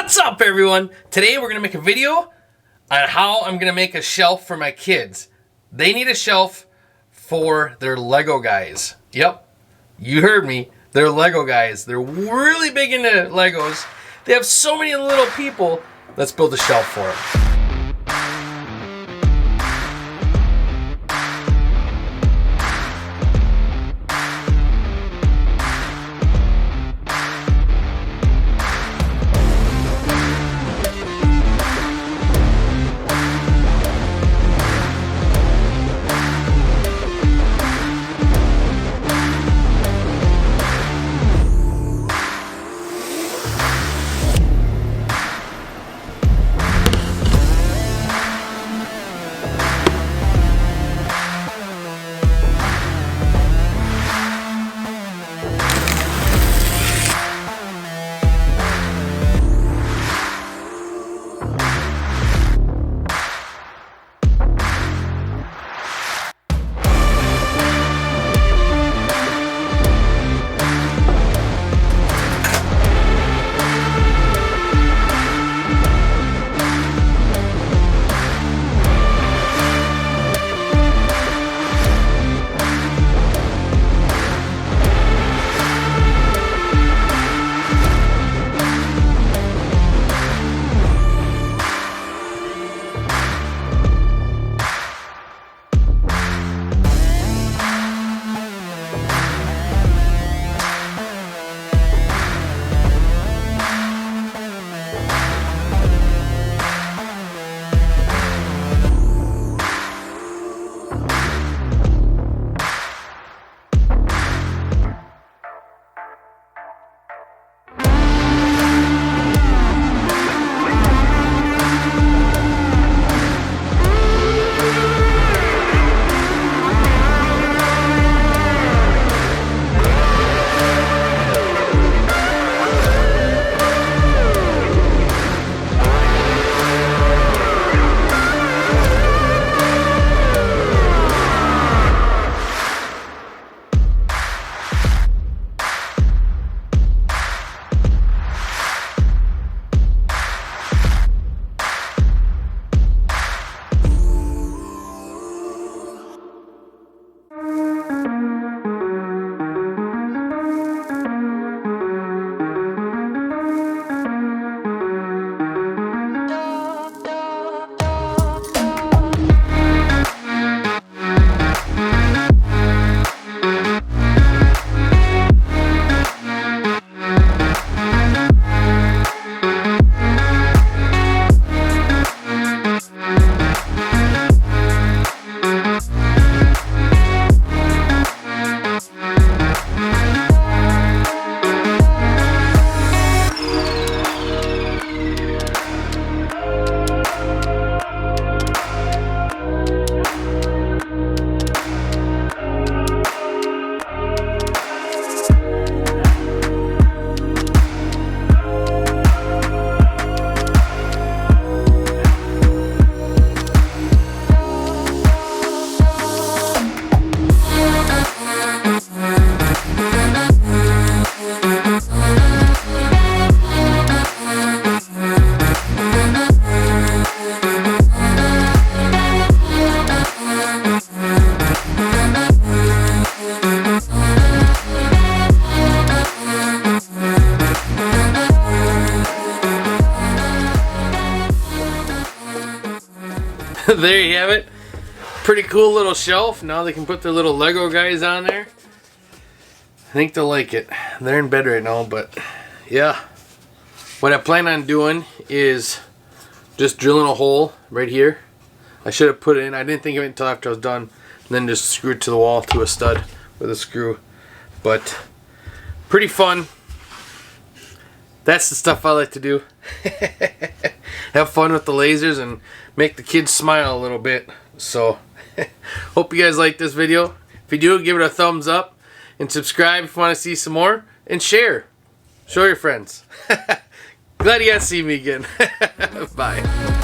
What's up, everyone? Today we're going to make a video on how I'm going to make a shelf for my kids. They need a shelf for their Lego guys. Yep, you heard me. They're Lego guys. They're really big into Legos. They have so many little people. Let's build a shelf for them. There you have it. Pretty cool little shelf. Now they can put their little Lego guys on there. I think they'll like it. They're in bed right now, but yeah. What I plan on doing is just drilling a hole right here. I should have put it in. I didn't think of it until after I was done. And then just screw it to the wall to a stud with a screw. But pretty fun. That's the stuff I like to do. Have fun with the lasers and make the kids smile a little bit. So, hope you guys like this video. If you do, give it a thumbs up. And subscribe if you want to see some more. And share. Show your friends. Glad you guys see me again. Bye.